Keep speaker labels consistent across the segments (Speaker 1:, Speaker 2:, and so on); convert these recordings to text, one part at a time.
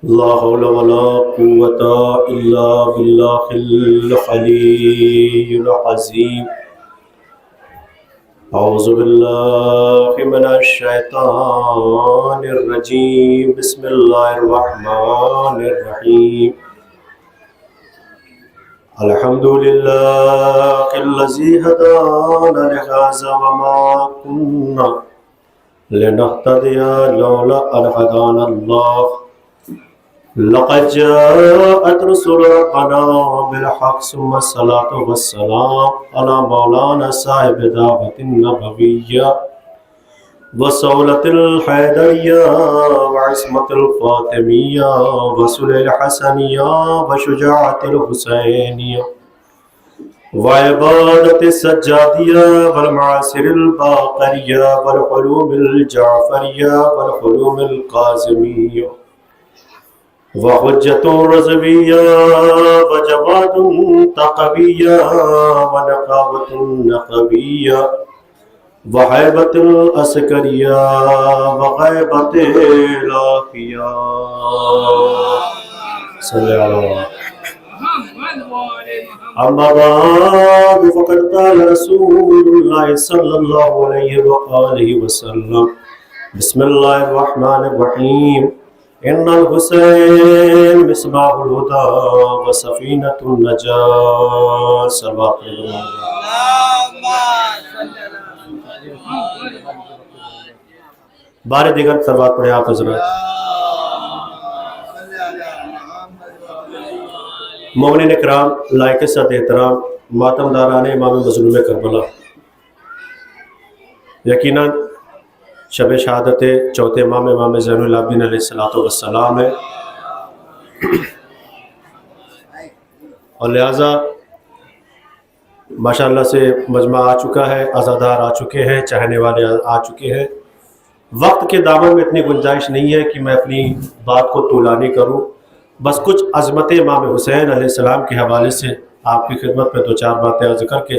Speaker 1: لا حول ولا قوة إلا بالله العلي العظيم. أعوذ بالله من الشيطان الرجيم. بسم الله الرحمن الرحيم. الحمد لله الذي هدانا لهذا وما كنا لنهتدي لولا أن هدانا الله. لقد جاءت رسل ربنا بالحق ثم الصلاة والسلام على مولانا صاحب دعوة النبوية وصولة الحيدرية وعصمة الفاطمية وسل الحسنية وشجاعة الحسينية وعبادة السجادية والمعاصر الباقرية والحلوم الجعفرية والحلوم القاسمية وحجة رزوية وجواد تقوية ونقابة نقبية وحيبة الأسكرية وغيبة الافية. صلى الله. أما بعد فقد قال رسول الله صلى الله عليه وآله وسلم بسم الله الرحمن الرحيم. إن الحسين مصباح الهدى وسفينة النجاة. صلوات اللہ. بار دیگر صلوات پڑھے آپ حضرات. مومنین اکرام، لائق صد احترام، ماتم داران امام مظلوم کربلا، یقیناً شب شہادت چوتھے امام زین العابدین علیہ السلام ہے، اور لہٰذا ماشاءاللہ سے مجمع آ چکا ہے، عزادار آ چکے ہیں، چاہنے والے آ چکے ہیں. وقت کے دامن میں اتنی گنجائش نہیں ہے کہ میں اپنی بات کو طولانی کروں. بس کچھ عظمت امام حسین علیہ السلام کے حوالے سے آپ کی خدمت میں دو چار باتیں عرض کر کے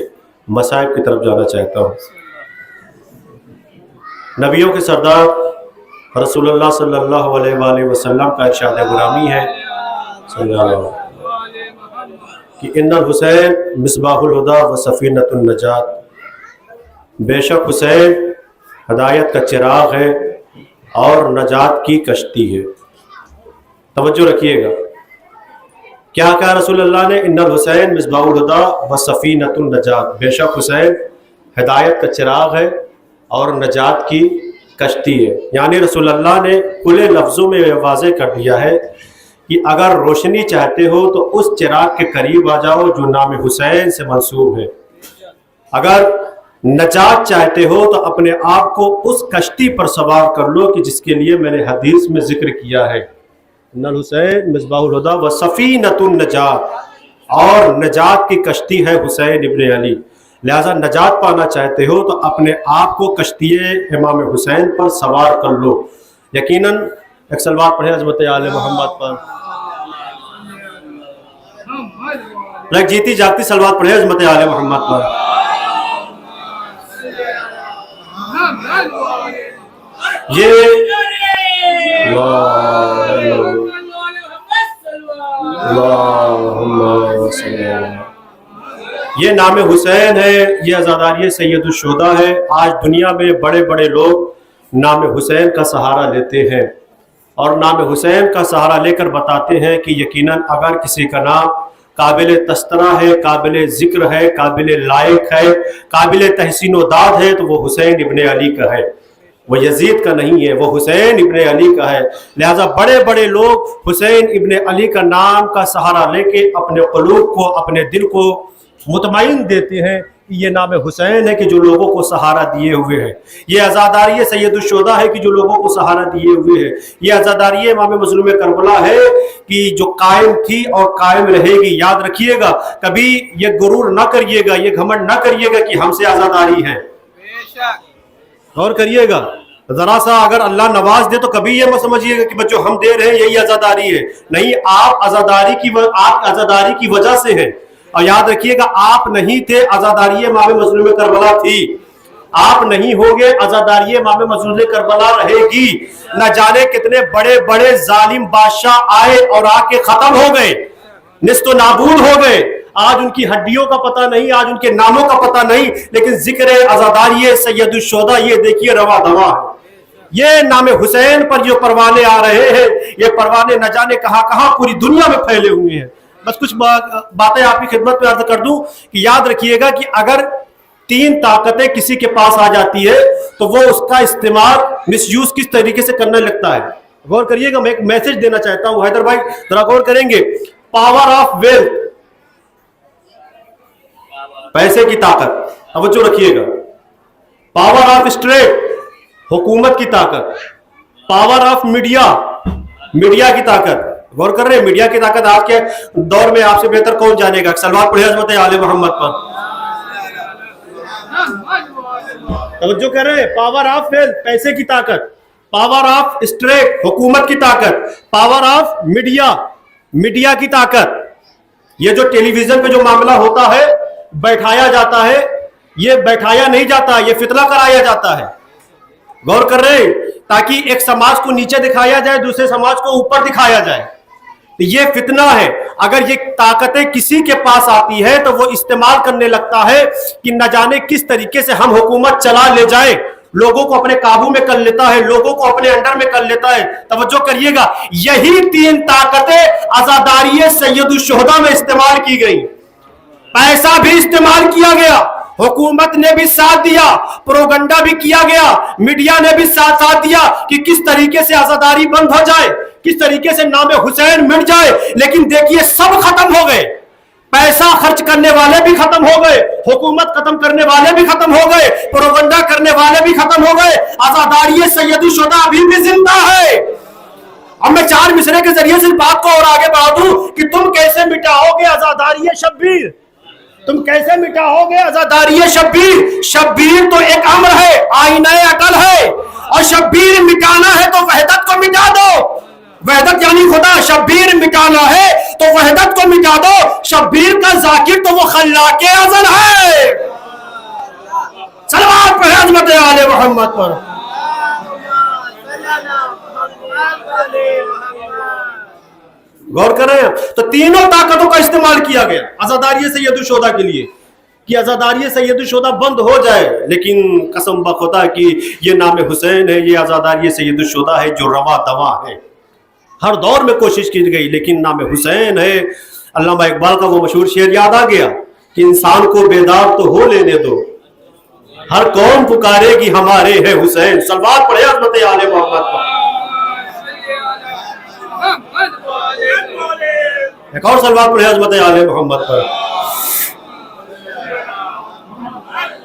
Speaker 1: مصائب کی طرف جانا چاہتا ہوں. نبیوں کے سردار رسول اللہ صلی اللہ علیہ وآلہ وسلم کا ارشاد غرامی ہے صلی اللہ علیہ وسلم کہ ان الحسین مصباح الہدی و سفینۃ النجات. بے شک حسین ہدایت کا چراغ ہے اور نجات کی کشتی ہے. توجہ رکھیے گا، کیا کہا رسول اللہ نے؟ ان الحسین مصباح الہدی و سفینۃ النجات. بے شک حسین ہدایت کا چراغ ہے اور نجات کی کشتی ہے. یعنی رسول اللہ نے کھلے لفظوں میں واضح کر دیا ہے کہ اگر روشنی چاہتے ہو تو اس چراغ کے قریب آ جاؤ جو نام حسین سے منسوب ہے. اگر نجات چاہتے ہو تو اپنے آپ کو اس کشتی پر سوار کر لو کہ جس کے لیے میں نے حدیث میں ذکر کیا ہے. ان الحسین مصباح الہدی و سفینۃ النجات، اور نجات کی کشتی ہے حسین ابن علی. لہذا نجات پانا چاہتے ہو تو اپنے آپ کو کشتی امام حسین پر سوار کر لو. یقیناً ایک صلوات پڑھیں عظمت آل محمد پر. ایک جیتی جاگتی صلوات پڑھیں عظمت آل محمد پر. یہ یہ نام حسین ہے، یہ عزاداری سید الشہداء ہے. آج دنیا میں بڑے بڑے لوگ نام حسین کا سہارا لیتے ہیں اور نام حسین کا سہارا لے کر بتاتے ہیں کہ یقیناً اگر کسی کا نام قابل تذکرہ ہے، قابل ذکر ہے، قابل لائق ہے، قابل تحسین و داد ہے تو وہ حسین ابن علی کا ہے، وہ یزید کا نہیں ہے، وہ حسین ابن علی کا ہے. لہٰذا بڑے بڑے لوگ حسین ابن علی کا نام کا سہارا لے کے اپنے قلوب کو، اپنے دل کو مطمئن دیتے ہیں کہ یہ نام حسین ہے کہ جو لوگوں کو سہارا دیے ہوئے ہے. یہ عزاداری سید الشہداء ہے کہ جو لوگوں کو سہارا دیے ہوئے ہے. یہ عزاداری امام مظلوم کربلا ہے کہ جو قائم تھی اور قائم رہے گی. یاد رکھیے گا، کبھی یہ غرور نہ کریے گا، یہ گھمنڈ نہ کریے گا کہ ہم سے عزاداری ہے. غور کریے گا، ذرا سا اگر اللہ نواز دے تو کبھی یہ مت سمجھیے گا کہ بچوں ہم دے رہے ہیں یہی عزاداری ہے. نہیں، آپ عزاداری کی وجہ سے ہیں. اور یاد رکھیے گا، آپ نہیں تھے، عزاداری امام مظلوم کربلا تھی. آپ نہیں ہوگے عزاداری امام مظلوم کربلا رہے گی. نہ جانے کتنے بڑے بڑے ظالم بادشاہ آئے اور آ کے ختم ہو گئے, نیست و نابود ہو گئے. آج ان کی ہڈیوں کا پتہ نہیں, آج ان کے ناموں کا پتہ نہیں, لیکن ذکر عزاداری سید الشہداء یہ دیکھیے رواں دواں ہے. یہ نام حسین پر جو پروانے آ رہے ہیں, یہ پروانے نہ جانے کہاں کہاں پوری دنیا میں پھیلے ہوئے ہیں. بس کچھ باتیں آپ کی خدمت میں عرض کر دوں کہ یاد رکھیے گا کہ اگر 3 طاقتیں کسی کے پاس آ جاتی ہے تو وہ اس کا استعمال مس یوز کس طریقے سے کرنے لگتا ہے. غور کریے گا, میں ایک میسج دینا چاہتا ہوں حیدر بھائی, ذرا غور کریں گے. پاور آف ویلتھ, پیسے کی طاقت, توجہ رکھیے گا. پاور آف اسٹیٹ, حکومت کی طاقت. پاور آف میڈیا, میڈیا کی طاقت. غور کر رہے ہیں, میڈیا کی طاقت آج کے دور میں آپ سے بہتر کون جانے گا. سلوات پڑھیں عظمت آل محمد پر. توجہ کر رہے ہیں. پاور آف ویلتھ, پیسے کی طاقت. پاور آف اسٹیٹ, حکومت کی طاقت. پاور آف میڈیا, میڈیا کی طاقت. یہ جو ٹیلی ویژن پہ جو معاملہ ہوتا ہے, بیٹھایا جاتا ہے, یہ بیٹھایا نہیں جاتا, یہ فتنہ کرایا جاتا ہے. غور کر رہے ہیں, تاکہ ایک سماج کو نیچے دکھایا جائے, دوسرے سماج کو اوپر دکھایا جائے. یہ فتنہ ہے. اگر یہ طاقتیں کسی کے پاس آتی ہے تو وہ استعمال کرنے لگتا ہے کہ نہ جانے کس طریقے سے ہم حکومت چلا لے جائیں, لوگوں کو اپنے قابو میں کر لیتا ہے, لوگوں کو اپنے انڈر میں کر لیتا ہے. توجہ کریے گا, یہی 3 طاقتیں عزاداری سید الشہداء میں استعمال کی گئی. پیسہ بھی استعمال کیا گیا, حکومت نے بھی ساتھ دیا, پروگنڈا بھی کیا گیا, میڈیا نے بھی ساتھ دیا کہ کس طریقے سے عزاداری بند ہو جائے, کس طریقے سے نام حسین مٹ جائے. لیکن دیکھیے سب ختم ہو گئے. پیسہ خرچ کرنے والے بھی ختم ہو گئے, حکومت ختم کرنے والے بھی ختم ہو گئے, پروگنڈا کرنے والے بھی ختم ہو گئے. عزاداری سید الشہداء ابھی بھی زندہ ہے. اب میں 4 مصرے کے ذریعے سے بات کو اور آگے بڑھا دوں کہ تم کیسے مٹاؤ گے عزاداری شبیر, تم کیسے مٹاؤ گے عزاداری شبیر. شبیر تو ایک امر ہے, آئینہ عقل ہے, اور شبیر مٹانا ہے تو وحدت کو مٹا دو. وحدت یعنی خدا. شبیر مٹانا ہے تو وحدت کو مٹا دو. شبیر کا ذاکر تو وہ خلاق ازل ہے. صلوات پڑھیں عظمت آل محمد پر. غور کر رہے ہیں. تو تینوں طاقتوں کا استعمال کیا گیا عزاداری سید الشہداء کے لیے کہ عزاداری سید الشہداء بند ہو جائے. لیکن قسم بخدا کہ یہ نام حسین ہے, یہ عزاداری سید الشہداء ہے جو رواں دواں ہے. ہر دور میں کوشش کی گئی لیکن نام حسین ہے. علامہ اقبال کا وہ مشہور شعر یاد آ گیا کہ انسان کو بیدار تو ہو لینے دو, ہر قوم پکارے گی ہمارے ہے حسین. صلوات پڑھیں عظمت آل محمد پر. ایک اور صلوات پڑھیں عظمت آل محمد پر.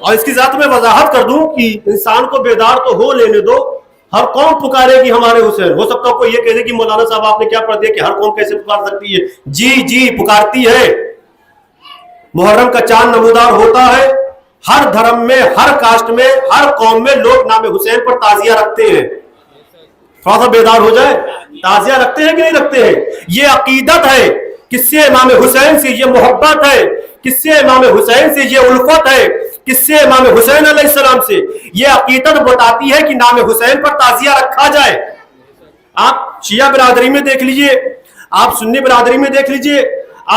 Speaker 1: اور اس کی ذات میں وضاحت کر دوں کہ انسان کو بیدار تو ہو لینے دو, ہر قوم پکارے گی ہمارے حسین. ہو سکتا ہے کوئی یہ کہے کہ مولانا صاحب آپ نے کیا پڑھ دیا کہ ہر قوم کیسے پکار سکتی ہے. جی پکارتی ہے. محرم کا چاند نمودار ہوتا ہے. ہر دھرم میں, ہر کاسٹ میں, ہر قوم میں لوگ نام حسین پر تعزیہ رکھتے ہیں. تھوڑا سا بیدار ہو جائے, تعزیہ رکھتے ہیں کہ نہیں رکھتے ہیں. یہ عقیدت ہے. کس سے امام حسین سے یہ محبت ہے, کس سے امام حسین سے یہ الفت ہے, کس سے امام حسین علیہ السلام سے یہ عقیدت بتاتی ہے کہ نام حسین پر تعزیہ رکھا جائے. آپ شیعہ برادری میں دیکھ لیجئے, آپ سنی برادری میں دیکھ لیجئے,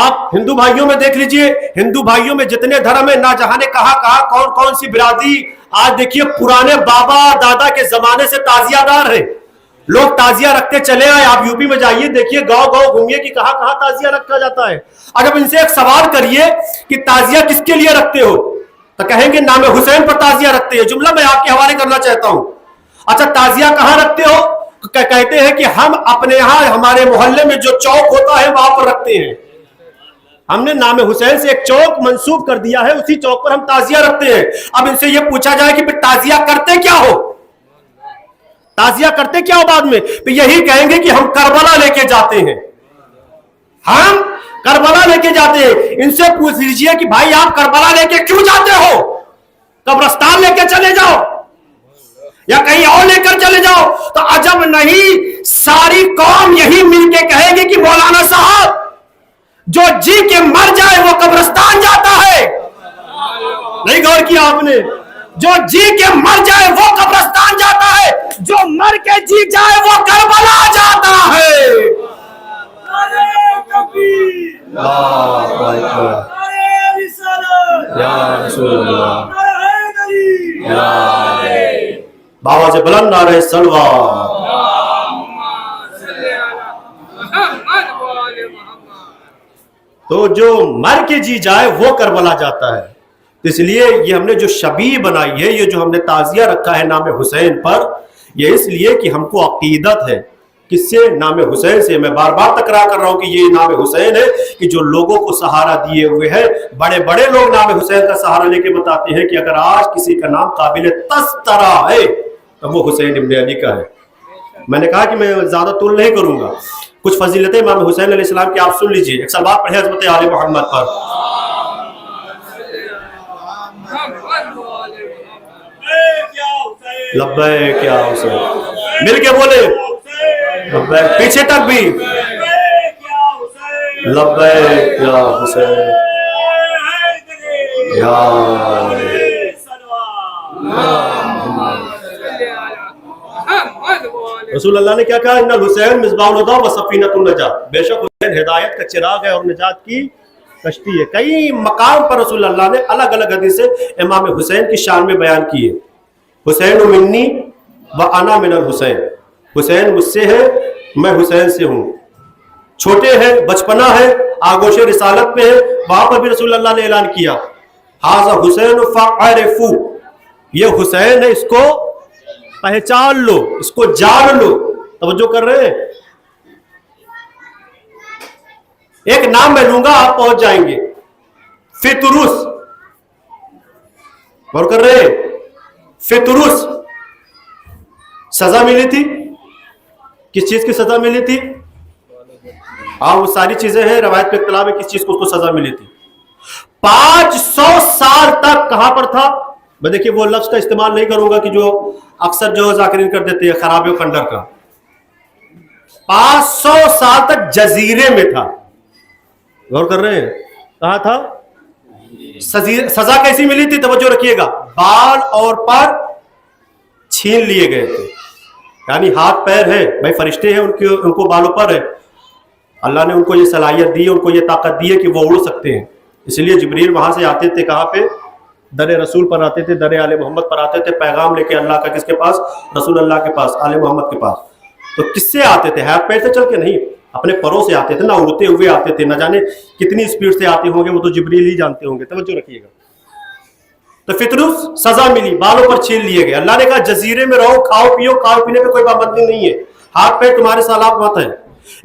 Speaker 1: آپ ہندو بھائیوں میں دیکھ لیجئے. ہندو بھائیوں میں جتنے دھرم ہیں, نہ جہاں نے کہا کون کون سی برادری آج دیکھیے پرانے بابا دادا کے زمانے سے تعزیہ دار ہے. لوگ تعزیہ رکھتے چلے آئے. آپ یو پی میں جائیے, دیکھیے گاؤں گھومیے کہ کہاں تعزیہ رکھا جاتا ہے. اور جب ان سے ایک سوال کریے کہ تعزیہ کس کے لیے رکھتے ہو, تو کہیں گے نام حسین پر تعزیہ رکھتے ہیں. جملہ میں آپ کے حوالے کرنا چاہتا ہوں. اچھا تعزیہ کہاں رکھتے ہو؟ کہتے ہیں کہ ہم اپنے یہاں ہمارے محلے میں جو چوک ہوتا ہے وہاں پر رکھتے ہیں. ہم نے نام حسین سے ایک چوک منسوب کر دیا ہے, اسی چوک پر ہم تعزیہ رکھتے ہیں. اب ان سے یہ پوچھا جائے کہ پھر تعزیہ کرتے کیا ہو, تعزیہ کرتے کیا ہو بعد میں؟ پھر یہی کہیں گے کہ ہم کربلا لے کے جاتے ہیں, ہم کربلا لے کے جاتے ہیں. ان سے پوچھ لیجئے کہ بھائی آپ کربلا لے کے کیوں جاتے ہو؟ قبرستان لے کے چلے جاؤ یا کہیں اور لے کر چلے جاؤ. تو عجب نہیں, ساری قوم یہی مل کے کہے گی کہ مولانا صاحب جو جی کے مر جائے وہ قبرستان جاتا ہے. نہیں غور کیا آپ نے؟ جو جی کے مر جائے وہ قبرستان جاتا ہے، جو مر کے جی جائے وہ کربلا جاتا ہے۔ یا رسول اللہ، بابا سے بلند نعرہ صلوات۔ تو جو مر کے جی جائے وہ کربلا جاتا ہے۔ اس لیے یہ ہم نے جو شبیہ بنائی ہے، یہ جو ہم نے تعزیہ رکھا ہے نام حسین پر، یہ اس لیے کہ ہم کو عقیدت ہے کس سے؟ نام حسین سے۔ میں بار بار تکرار کر رہا ہوں کہ یہ نام حسین ہے کہ جو لوگوں کو سہارا دیے ہوئے ہے، بڑے بڑے لوگ نام حسین کا سہارا لے کے بتاتے ہیں کہ اگر آج کسی کا نام قابل تذکرہ ہے تو وہ حسین ابن علی کا ہے۔ میں نے کہا کہ میں زیادہ طول نہیں کروں گا، کچھ فضیلتیں امام حسین علیہ السلام کی آپ سن لیجئے۔ ایک سلوات پڑھیں حضرت آل محمد پر۔ لبیک یا حسین، مل کے بولے لبیک، پیچھے تک بھی لبیک یا حسین یا رسول اللہ نے کیا کہا؟ ان الحسین مصباح الہدی و سفینۃ النجات، بے شک حسین ہدایت کا چراغ ہے اور نجات کی کشتی ہے۔ کئی مقام پر رسول اللہ نے الگ الگ حدیثیں امام حسین کی شان میں بیان کی ہے۔ حسین منی و انا من الحسین، حسین مجھ سے ہے میں حسین سے ہوں۔ چھوٹے ہیں، بچپنا ہے، آگوش رسالت پہ ہے، وہاں پر بھی رسول اللہ نے اعلان کیا ھذا حسین فاعرفوا، یہ حسین ہے، اس کو پہچان لو، اس کو جان لو۔ توجہ کر رہے ہیں؟ ایک نام میں لوں گا آپ پہنچ جائیں گے، فطرس، غور کر رہے ہیں؟ فطرس سزا ملی تھی، کس چیز کی سزا ملی تھی؟ وہ ساری چیزیں ہیں، روایت پہ اختلاف ہے کس چیز کو اس کو سزا ملی تھی۔ 500 سال تک کہاں پر تھا؟ میں دیکھیے وہ لفظ کا استعمال نہیں کروں گا کہ جو اکثر جو ذاکرین کر دیتے ہیں، خراب و خنڈر کا۔ 500 سال تک جزیرے میں تھا، غور کر رہے ہیں؟ کہاں تھا؟ سزا کیسی ملی تھی؟ توجہ رکھیے گا، بال اور پر چھین لیے گئے تھے، یعنی ہاتھ پیر ہے، بھائی فرشتے ہیں ان کو بالوں پر ہے، اللہ نے ان کو یہ صلاحیت دی ہے، ان کو یہ طاقت دی ہے کہ وہ اڑ سکتے ہیں۔ اس لیے جبریل وہاں سے آتے تھے، کہاں پہ؟ در رسول پر آتے تھے، در آل محمد پر آتے تھے، پیغام لے کے اللہ کا، کس کے پاس؟ رسول اللہ کے پاس، آل محمد کے پاس۔ تو کس سے آتے تھے؟ ہاتھ پیر سے چل کے نہیں، اپنے پروں سے آتے تھے، نہ اڑتے ہوئے آتے تھے، نہ جانے کتنی اسپیڈ سے آتے ہوں گے، وہ تو جبریل ہی جانتے ہوں گے۔ توجہ رکھیے گا۔ تو فطرس سزا ملی، بالوں پر چھین لیے گئے۔ اللہ نے کہا جزیرے میں رہو، کھاؤ پیو، کھاؤ پینے پہ کوئی پابندی نہیں ہے، ہاتھ پیر تمہارے سالاب مت ہے،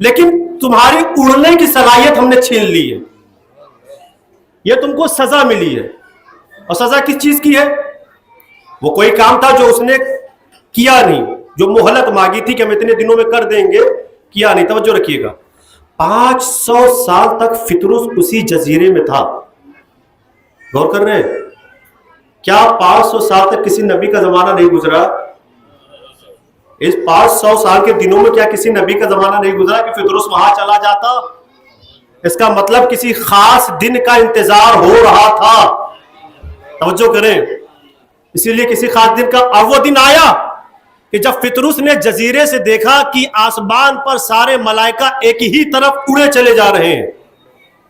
Speaker 1: لیکن تمہاری اڑنے کی صلاحیت ہم نے چھین لی ہے، یہ تم کو سزا ملی ہے۔ اور سزا کس چیز کی ہے؟ وہ کوئی کام تھا جو اس نے کیا نہیں، جو مہلت مانگی تھی کہ ہم اتنے دنوں میں کر دیں گے، کیا نہیں۔ توجہ رکھیے گا، 500 سال تک فطرس اسی جزیرے میں تھا۔ غور کر رہے ہیں؟ کیا 500 سال تک کسی نبی کا زمانہ نہیں گزرا؟ اس 500 سال کے دنوں میں کیا کسی نبی کا زمانہ نہیں گزرا کہ فطرس وہاں چلا جاتا؟ اس کا مطلب کسی خاص دن کا انتظار ہو رہا تھا۔ توجہ کریں، اسی لیے کسی خاص دن کا، اب وہ دن آیا کہ جب فطرس نے جزیرے سے دیکھا کہ آسمان پر سارے ملائکہ ایک ہی طرف اڑے چلے جا رہے ہیں،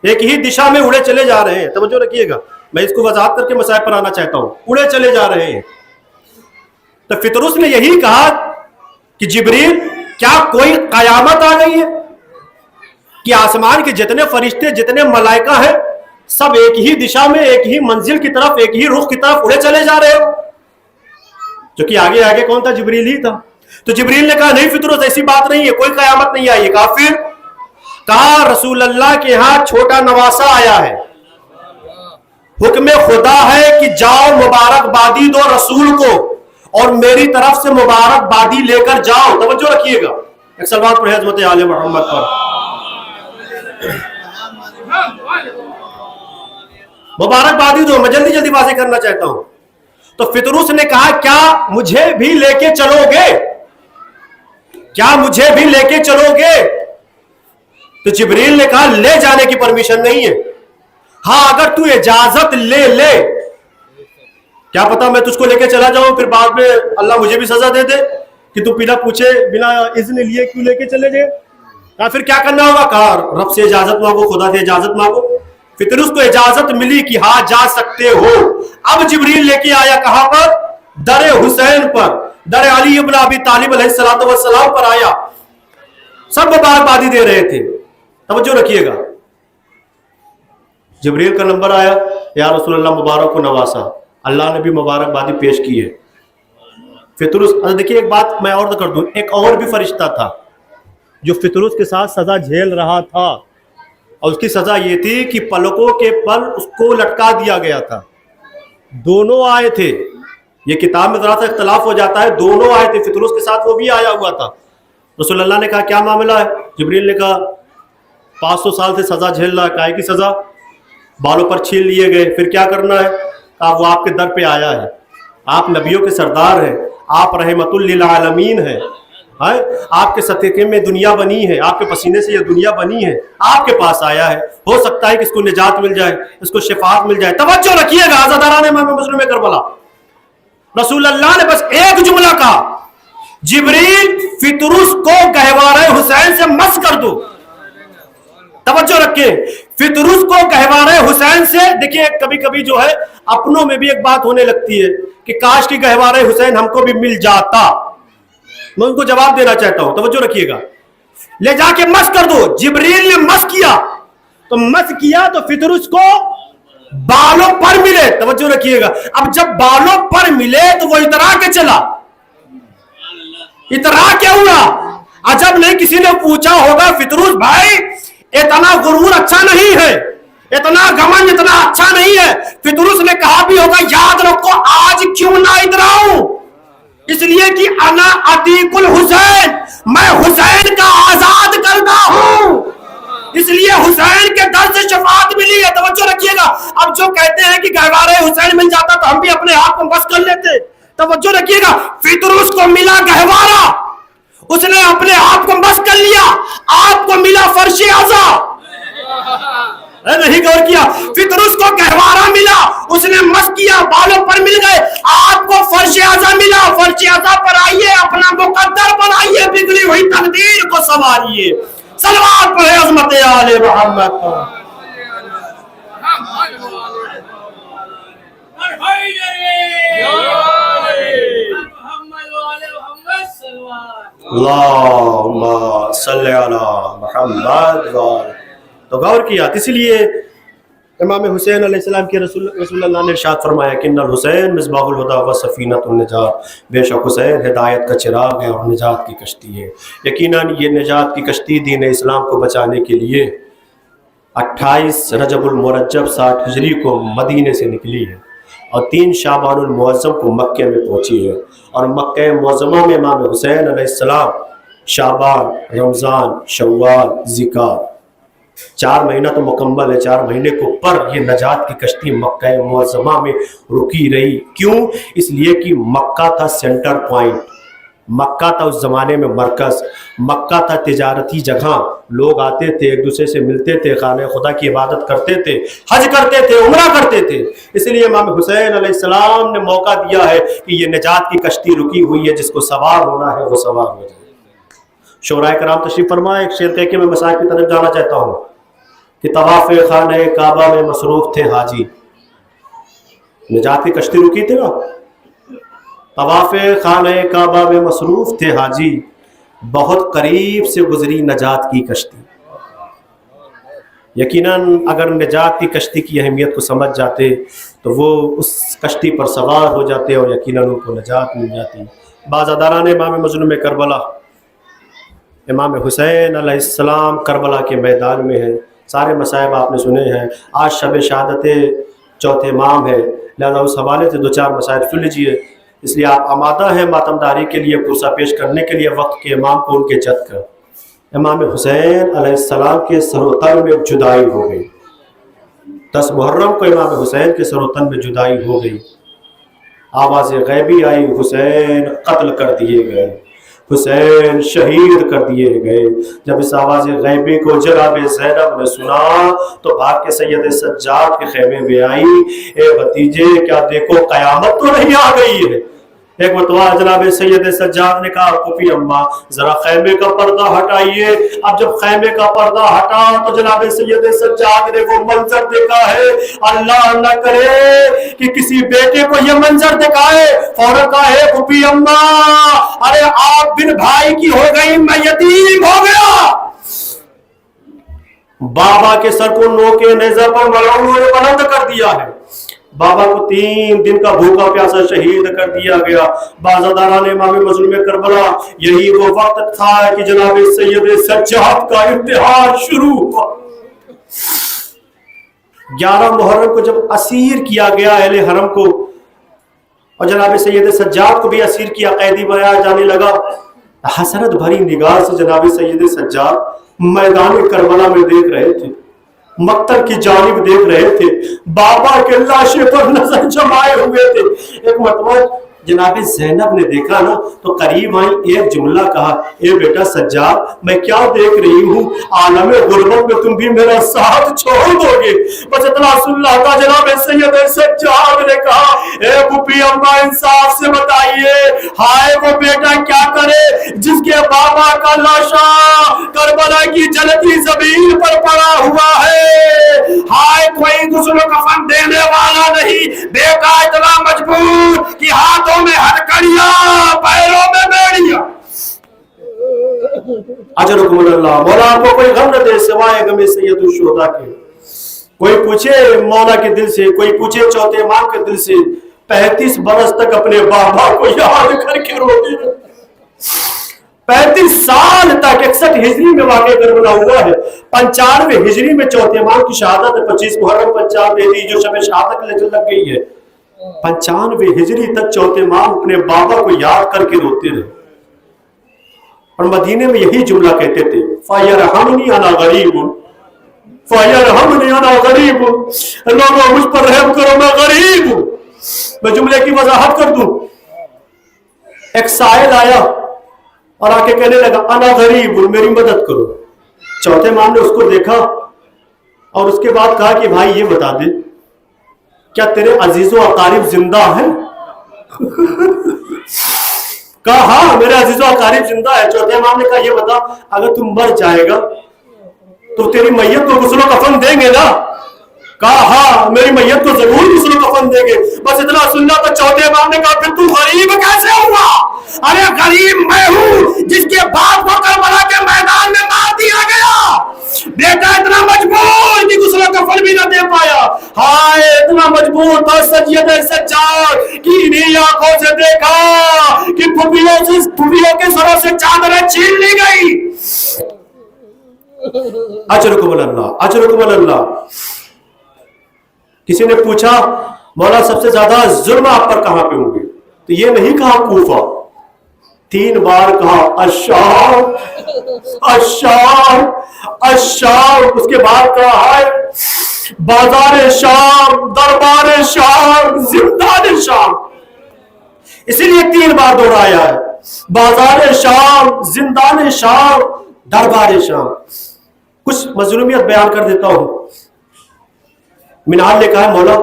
Speaker 1: ایک ہی دشا میں اڑے چلے جا رہے ہیں۔ توجہ رکھیے گا، میں اس کو وضاحت کر کے مسائل پر آنا چاہتا ہوں، اڑے چلے جا رہے ہیں۔ تو فطرس نے یہی کہا کہ جبریل کیا کوئی قیامت آ گئی ہے کہ آسمان کے جتنے فرشتے، جتنے ملائکہ ہیں، سب ایک ہی دشا میں، ایک ہی منزل کی طرف، ایک ہی رخ کی طرف اڑے چلے جا رہے ہو؟ جو کہ آگے آگے کون تھا؟ جبریل ہی تھا۔ تو جبریل نے کہا نہیں فطرس، ایسی بات نہیں ہے، کوئی قیامت نہیں آئی ہے۔ کافر کہا رسول اللہ کے ہاں چھوٹا نواسا آیا ہے، حکم خدا ہے کہ جاؤ مبارک بادی دو رسول کو اور میری طرف سے مبارک بادی لے کر جاؤ۔ توجہ رکھیے گا، ایک سلوات پڑھیں حضرت آل محمد پر۔ مبارک بادی دو، میں جلدی جلدی واضح کرنا چاہتا ہوں۔ تو فطرس نے کہا کیا مجھے بھی لے کے چلو گے؟ کیا مجھے بھی لے کے چلو گے؟ تو جبریل نے کہا لے جانے کی پرمیشن نہیں ہے، ہاں اگر تو اجازت لے لے کیا پتا میں تجھ کو لے کے چلا جاؤں پھر بعد میں اللہ مجھے بھی سزا دے دے کہ تو بنا پوچھے بنا اذن لیے کیوں لے کے چلے گئے. کہا پھر کیا کرنا ہوگا؟ کہا رب سے اجازت مانگو، خدا سے اجازت مانگو. فطرس کو اجازت ملی کہ ہاں جا سکتے ہو. اب جبریل لے کے آیا کہاں پر؟ در حسین پر، در علی ابن ابی طالب علیہ السلام پر آیا. سب مبارکبادی دے رہے تھے. توجہ رکھیے گا، جبریل کا نمبر آیا، یا رسول اللہ مبارک و نواسا. اللہ نے بھی مبارکبادی پیش کی ہے. فطرس، دیکھیے ایک بات میں اور کر دوں، ایک اور بھی فرشتہ تھا جو فطرس کے ساتھ سزا جھیل رہا تھا، اور اس کی سزا یہ تھی کہ پلکوں کے پل اس کو لٹکا دیا گیا تھا. دونوں آئے تھے، یہ کتاب میں ذرا سا اختلاف ہو جاتا ہے، دونوں آئے تھے، فطرس کے ساتھ وہ بھی آیا ہوا تھا. رسول اللہ نے کہا کیا معاملہ ہے؟ جبریل نے کہا 500 سال سے سزا جھیل رہا ہے. کائے کی سزا؟ بالوں پر چھیل لیے گئے. پھر کیا کرنا ہے؟ کہا وہ آپ کے در پہ آیا ہے، آپ نبیوں کے سردار ہیں، آپ رحمت للعالمین ہیں، آپ کے صدقے میں دنیا بنی ہے، آپ کے پسینے سے یہ دنیا بنی ہے، آپ کے پاس آیا ہے. ہو سکتا ہے کہ اس کو نجات مل جائے، اس کو شفاعت مل جائے. توجہ رکھیے گا عزاداران امام مسلم کربلا، رسول اللہ نے بس ایک جملہ کہا، جبریل فطرس کو گہوارہ حسین سے مس کر دو. توجہ رکھیں، فطرس کو گہوارہ حسین سے. دیکھیں کبھی کبھی جو ہے اپنوں میں بھی ایک بات ہونے لگتی ہے کہ کاش کی گہوارہ حسین ہم کو بھی مل جاتا. میں ان کو جواب دینا چاہتا ہوں، توجہ رکھیے گا. لے جا کے مس کر دو. جبریل نے مس کیا تو فطرس کو بالوں پر ملے. توجہ رکھیے گا. اب جب بالوں پر ملے تو وہ اترا کے چلا. اترا کیا ہوا؟ عجب نہیں کسی نے پوچھا ہوگا فطرس بھائی اتنا غرور اچھا نہیں ہے، اتنا گھمنڈ اتنا اچھا نہیں ہے. فطرس نے کہا بھی ہوگا یاد رکھو آج کیوں نہ اتراؤں، اس لیے کہ انا عتیق الحسین، میں حسین کا آزاد کردہ ہوں، اس لیے حسین کے در سے شفاعت ملی ہے. توجہ رکھیے گا. اب جو کہتے ہیں کہ گہوارہ حسین مل جاتا تو ہم بھی اپنے آپ کو بس کر لیتے. توجہ رکھیے گا، فطرس کو ملا گہوارہ، اس نے اپنے آپ کو بس کر لیا. آپ کو ملا فرش اعظا. نہیں غور کیا؟ فطرس کو گہوارہ ملا، اس نے مس کیا، بالوں پر مل گئے. آپ کو فرش اعظا ملا، فرش اعظا پر آئیے، اپنا مقدر بنائیے، بگڑی ہوئی تقدیر کو سنواریے. صلوات پڑھے عظمت آل محمد. اللہم صلی علی محمد. تو غور کیا، اس لیے امام حسین علیہ السلام کے رسول اللہ نے ارشاد فرمایا کہ ان الحسین مصباح الہدی و سفینۃ النجات، بے شک حسین ہدایت کا چراغ ہے اور نجات کی کشتی ہے. یقیناً یہ نجات کی کشتی دین اسلام کو بچانے کے لیے 28 رجب المرجب 60 ہجری کو مدینے سے نکلی ہے اور 3 شعبان المعظم کو مکہ میں پہنچی ہے. اور مکہ معظمہ میں امام حسین علیہ السلام شعبان، رمضان، شوال، ذیقعدہ 4 مہینہ تو مکمل ہے، 4 مہینے کو پر یہ نجات کی کشتی مکہ معظمہ میں رکی رہی. کیوں؟ اس لیے کہ مکہ تھا سینٹر پوائنٹ، مکہ تھا اس زمانے میں مرکز، مکہ تھا تجارتی جگہ. لوگ آتے تھے، ایک دوسرے سے ملتے تھے، خانہ خدا کی عبادت کرتے تھے، حج کرتے تھے، عمرہ کرتے تھے. اس لیے امام حسین علیہ السلام نے موقع دیا ہے کہ یہ نجات کی کشتی رکی ہوئی ہے، جس کو سوار ہونا ہے وہ سوار ہو جائے. شورائے کرام تشریف فرمائے. ایک شعر کہہ کے میں مسائل کی طرف جانا چاہتا ہوں کہ طواف خانہ کعبہ میں مصروف تھے حاجی. نجات کی کشتی رکی تھی نا، طواف خانہ کعبہ میں مصروف تھے حاجی، بہت قریب سے گزری نجات کی کشتی. یقیناً اگر نجات کی کشتی کی اہمیت کو سمجھ جاتے تو وہ اس کشتی پر سوار ہو جاتے اور یقیناً ان کو نجات مل جاتی. بازاداران امام مظلوم کربلا امام حسین علیہ السلام کربلا کے میدان میں ہیں. سارے مصائب آپ نے سنے ہیں. آج شب شہادت چوتھے امام ہے، لہذا اس حوالے سے 2-4 مسائل سن لیجیے. اس لیے آپ آمادہ ہیں ماتمداری کے لیے، پرسہ پیش کرنے کے لیے وقت کے امام کو ان کے جد کر. امام حسین علیہ السلام کے سر و تن میں جدائی ہو گئی. 10 محرم کو امام حسین کے سر و تن میں جدائی ہو گئی. آواز غیبی آئی، حسین قتل کر دیے گئے. حسین شہید کر دیے گئے۔ جب اس آواز غیبی کو جناب زینب نے سنا تو بھاگ کے سید سجاد کے خیمے میں آئی، اے بھتیجے کیا دیکھو قیامت تو نہیں آ گئی ہے؟ ایک مرتبہ جناب سید سجاد نے کہا پھوپھی اماں ذرا خیمے کا پردہ ہٹائیے۔ اب جب خیمے کا پردہ ہٹا تو جناب سید سجاد نے وہ منظر دیکھا ہے، اللہ نہ کرے کہ کسی بیٹے کو یہ منظر دکھائے، فوراً کہا ہے پھوپھی اماں ارے آپ بن بھائی کی ہو گئی، میں یتیم ہو گیا۔ بابا کے سر کو نوکے نیزہ پر ملعون نے بلند کر دیا ہے، بابا کو 3 دن کا بھوکا پیاسا شہید کر دیا گیا۔ بازاداران امام مظلوم کربلا یہی وہ وقت تھا کہ جناب سید سجاد کا امتحان شروع ہوا۔ 11 محرم کو جب اسیر کیا گیا اہل حرم کو اور جناب سید سجاد کو بھی اسیر کیا، قیدی بنایا جانے لگا، حسرت بھری نگاہ سے جناب سید سجاد میدان کربلا میں دیکھ رہے تھے، مقتل کی جانب دیکھ رہے تھے، بابا کے لاشے پر نظر جمائے ہوئے تھے۔ ایک مرتبہ جناب زینب نے دیکھا نا تو قریب آئی، ایک جملہ کہا، اے بیٹا سجاد میں کیا دیکھ رہی ہوں، عالم غربت میں تم بھی میرا ساتھ چھوڑ دو گے؟ بس اتنا سن رہا تھا، جناب سید سجاد نے کہا، اے پھوپھی اماں انصاف سے بتائیے، ہائے وہ بیٹا کیا کرے جس کے بابا کا لاشا کربلا کی جلتی زمین پر پڑا ہوا ہے، ہائے کوئی غسل و کفن دینے والا نہیں، بیٹا اتنا مجبور کہ ہاتھوں میں ہتھکڑیاں پیروں میں بیڑیاں۔ اجرکم اللہ، مولا آپ کو کوئی غم نہ دے سوائے غم سید الشہداء کے۔ کوئی پوچھے مولا کے دل سے، کوئی پوچھے چوتھے امام کے دل سے، 35 برس تک اپنے بابا کو یاد کر کے روتی ہے۔ 35 سال تک 61 ہجری میں واقع کربلا ہوا ہے، 95 ہجری میں چوتھے امام کی شہادت ہے، 25 محرم 95 دی جو شب شہادت لگ گئی ہے، 95 ہجری تک چوتھے امام اپنے بابا کو یاد کر کے روتے رہے اور مدینے میں یہی جملہ کہتے تھے، فَيَرْحَمْنِي أَنَا غَرِيبٌ فَيَرْحَمْنِي أَنَا غَرِيبٌ، لوگوں مجھ پر رحم کرو میں غریب ہوں۔ میں جملے کی وضاحت کر دوں، ایک سائل آیا اور آ کے کہنے لگا انا غریب، میری مدد کرو۔ چوتھے امام نے اس کو دیکھا اور اس کے بعد کہا کہ بھائی یہ بتا دے کیا تیرے عزیز و اقارب زندہ ہیں؟ کہا ہاں میرے عزیز و اقارب زندہ ہے۔ چوتھے امام نے کہا یہ بتا اگر تم مر جائے گا تو تیری میت کو غسل و کفن دیں گے نا؟ کہا ہاں میری میت کو ضرور غسل و کفن دیں گے۔ بس اتنا سننا تو چوتھے امام نے کہا پھر تو غریب کیسے ہوا؟ ارے غریب میں ہوں جس کے باپ کو کربلا کے میدان میں مار دیا گیا، بیٹا اتنا مجبور کہ غسل و کفن بھی نہ دے پایا، ہائے اتنا مجبور تھا سید سجاد کی انہی آنکھوں سے دیکھا کہ پھوپھیوں کے سروں سے چادریں چھین لی گئی۔ اجرکم اللہ، اجرکم اللہ۔ کسی نے پوچھا مولا سب سے زیادہ ظلم آپ پر کہاں پہ ہوں گے؟ تو یہ نہیں کہا کوفہ، 3 بار کہا الشام الشام الشام، اس کے بعد کہا ہے بازار شام، دربار شام، زندان شام، اسی لیے 3 بار دوہرایا ہے، بازار شام، زندان شام، دربار شام۔ کچھ مظلومیت بیان کر دیتا ہوں۔ منہال نے کہا مولا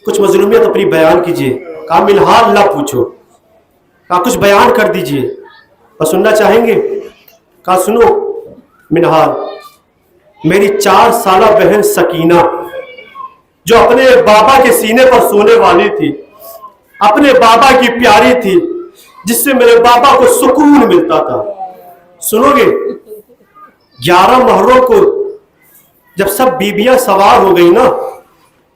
Speaker 1: کچھ مظلومیت اپنی بیان کیجئے، کہا منہال نہ پوچھو، کہا کچھ بیان کر دیجئے، اور سننا چاہیں گے؟ کہا سنو منہال، میری 4 سالہ بہن سکینہ جو اپنے بابا کے سینے پر سونے والی تھی، اپنے بابا کی پیاری تھی، جس سے میرے بابا کو سکون ملتا تھا، سنو گے؟ 11 محرم کو جب سب بیبیاں سوار ہو گئی نا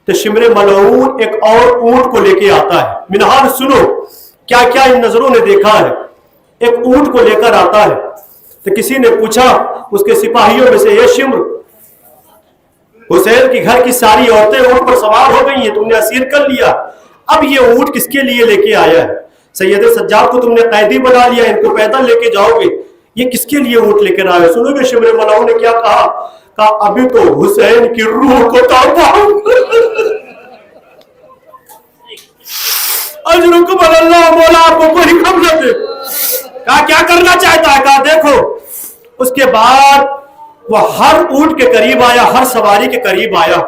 Speaker 1: تو شمر ملعون ایک اور اونٹ کو لے کے آتا ہے۔ منہال سنو کیا کیا ان نظروں نے دیکھا ہے۔ ایک اونٹ کو لے کر آتا ہے تو کسی نے پوچھا اس کے سپاہیوں میں سے، یہ شمر حسین کی گھر کی ساری عورتیں اونٹ پر سوار ہو گئی ہیں، تم نے اسیر کر لیا، اب یہ اونٹ کس کے لیے لے کے آیا ہے؟ سید سجاد کو تم نے قیدی بنا لیا، ان کو پیدل لے کے جاؤ گے، یہ کس کے لیے اونٹ لے کر آئے؟ سنو گے شمر ملعون نے کیا کہا؟ کہا ابھی تو حسین کی روح کو توڑتا ہوں۔ اجرکم اللہ، مولا آپ کو کوئی غم نہ دے۔ کہا کیا کرنا چاہتا ہے؟ کہا دیکھو. اس کے بعد وہ ہر اونٹ کے قریب آیا، ہر سواری کے قریب آیا،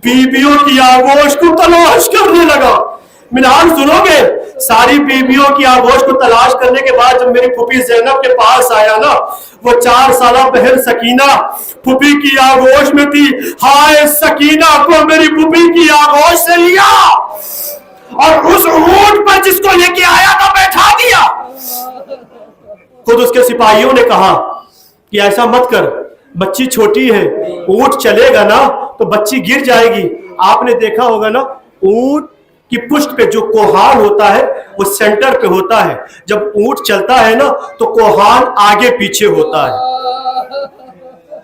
Speaker 1: بیویوں کی آغوش کو تلاش کرنے لگا. منال سنو گے؟ ساری بیویوں کی آغوش کو تلاش کرنے کے بعد جب میری پھوپھی زینب کے پاس آیا نا، وہ 4 سالہ بہن سکینہ پھوپھی کی آغوش میں تھی. ہائے سکینہ کو میری پھوپھی کی آغوش سے لیا اور اس اونٹ پر جس کو لے کے آیا تھا بیٹھا دیا. خود اس کے سپاہیوں نے کہا کہ ایسا مت کر، بچی چھوٹی ہے، اونٹ چلے گا نا تو بچی گر جائے گی. آپ نے دیکھا ہوگا نا، اونٹ کی پشت پہ جو کوہان ہوتا ہے وہ سینٹر پہ ہوتا ہے. جب اونٹ چلتا ہے نا تو کوہان آگے پیچھے ہوتا ہے،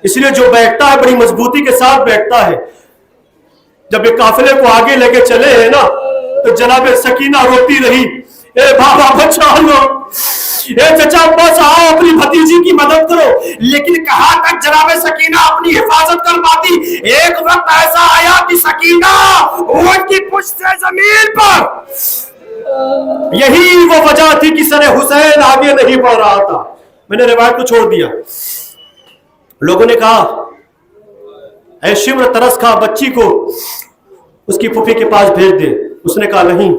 Speaker 1: اس لیے جو بیٹھتا ہے بڑی مضبوطی کے ساتھ بیٹھتا ہے. جب یہ قافلے کو آگے لے کے چلے ہیں نا تو جناب سکینہ روتی رہی، اے بابا بچا لو، اے چچا بس آؤ اپنی بھتیجی کی مدد کرو. لیکن کہاں تک جناب سکینہ اپنی حفاظت کر پاتی؟ ایک وقت ایسا آیا کہ سکینہ اونٹ کی پشت سے زمین پر. یہی وہ وجہ تھی کہ سر حسین آگے نہیں بڑھ رہا تھا. میں نے روایت کو چھوڑ دیا. لوگوں نے کہا اے شمر ترس کھا، بچی کو اس کی پھوپھی کے پاس بھیج دے. اس نے کہا نہیں،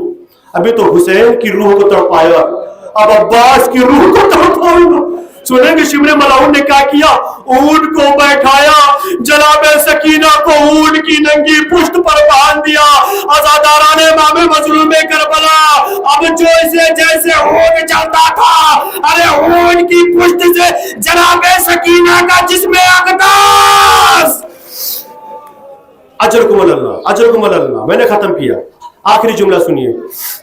Speaker 1: ابھی تو حسین کی روح کو تڑپایا، اب عباس کی روح کو تڑپائے گا. سنیں گے شمر ملعون نے کیا کیا؟ اونٹ کو بیٹھایا، جناب سکینہ کو اونٹ کی ننگی پشت پر باندھ دیا. عزاداران امام مظلوم کربلا اب جو اسے جیسے اونٹ چلتا تھا، ارے اونٹ کی پشت سے جناب سکینہ کا جسم اقدس. اجرکم اللہ، اجرکم اللہ. میں نے ختم کیا. آخری جملہ سنیے،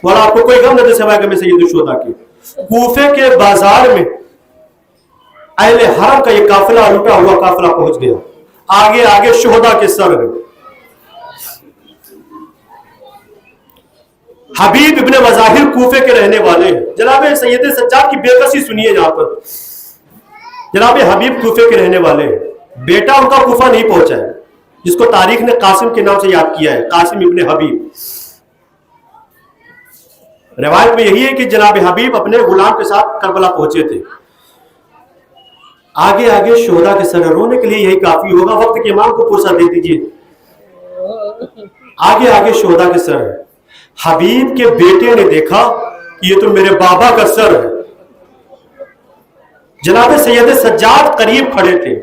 Speaker 1: اور آپ کو کوئی غم نہ دے سوائے کہ میں سید الشہداء کی. کوفے کے بازار میں اہل حرم کا یہ قافلہ لٹا ہوا قافلہ پہنچ گیا. آگے آگے شہداء کے سر ہیں. حبیب ابن مظاہر کوفے کے رہنے والے ہیں. جناب سید سجاد کی بے کسی سنیے یہاں پر. جناب حبیب کوفے کے رہنے والے ہیں. بیٹا ان کا کوفہ نہیں پہنچا ہے، جس کو تاریخ نے قاسم کے نام سے یاد کیا ہے، قاسم ابن حبیب. روایت میں یہی ہے کہ جناب حبیب اپنے غلام کے ساتھ کربلا پہنچے تھے. آگے آگے شہداء کے سر. رونے کے لیے یہی کافی ہوگا، وقت کے امام کو پرسہ دے دیجئے. آگے آگے شہداء کے سر ہے. حبیب کے بیٹے نے دیکھا کہ یہ تو میرے بابا کا سر ہے. جناب سید سجاد قریب کھڑے تھے.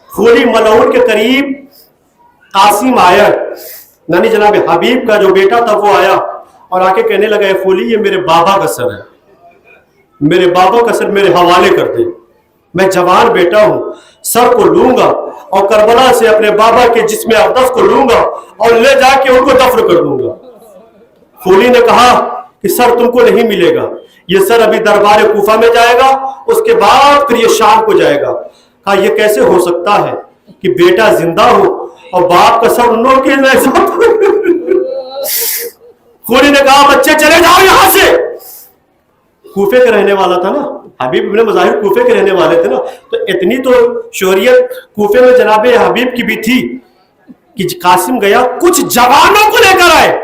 Speaker 1: خولی ملعون کے قریب قاسم آیا، یعنی جناب حبیب کا جو بیٹا تھا وہ آیا اور آ کے کہنے لگا اے خولی، یہ میرے بابا کا سر ہے، میرے بابا کا سر میرے حوالے کر دے. میں جوان بیٹا ہوں، سر کو لوں گا اور کربلا سے اپنے بابا کے جسم اقدس کو لوں گا اور لے جا کے ان کو دفن کر دوں گا. خولی نے کہا کہ سر تم کو نہیں ملے گا، یہ سر ابھی دربار کوفہ میں جائے گا، اس کے بعد پھر یہ شام کو جائے گا. کہا یہ کیسے ہو سکتا ہے کہ بیٹا زندہ ہو اور باپ کا سر نوکے میں جاتا. خولی نے کہا بچے چلے جاؤ یہاں سے. کوفے کے رہنے والا تھا نا حبیب ابن مظاہر، کوفے کے رہنے والے تھے نا، تو اتنی تو شہریت کوفے میں جناب حبیب کی بھی تھی کہ قاسم گیا، کچھ جوانوں کو لے کر آئے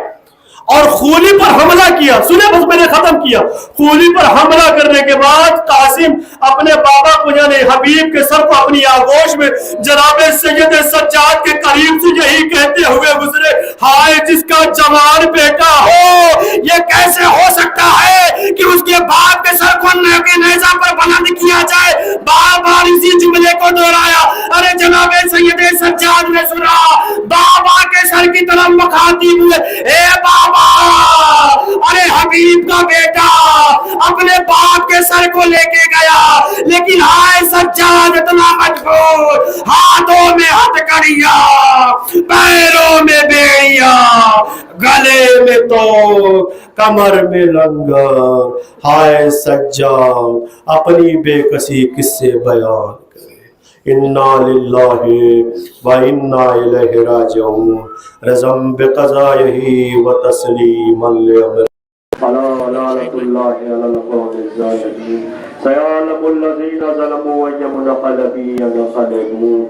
Speaker 1: اور خولی پر حملہ کیا. سنیں بس میں نے ختم کیا. خولی پر حملہ کرنے کے بعد قاسم اپنے بابا کو یعنی حبیب کے سر کو اپنی آغوش میں جناب سید سجاد کے قریب سے یہی کہتے ہوئے گزرے، ہائے جس کا جوان بیٹا ہو، یہ کیسے ہو سکتا ہے کہ اس کے باپ کے سر کو نیزہ پر بلند کیا جائے. بار بار اسی جملے کو دہرایا. ارے جناب سید سجاد نے سنا، بابا کے سر کی طرف مکھاتی ہوئے، اے بابا، ارے حبیب کا بیٹا اپنے باپ کے سر کو لے کے گیا، لیکن ہائے سجاد اتنا مجبور، ہاتھوں میں ہتھکڑیاں، پیروں میں بیڑیاں، گلے میں تو کمر میں لنگر. ہائے سجاد اپنی بے کسی کس سے بیان کرے. انا للہ و انا الیہ راجعون. رضم بقضائہ و تسلیما لامر. لعنۃ اللہ علی القوم الظالمین. سیعلم الذین ظلموا ایم منقلب ینقلبون.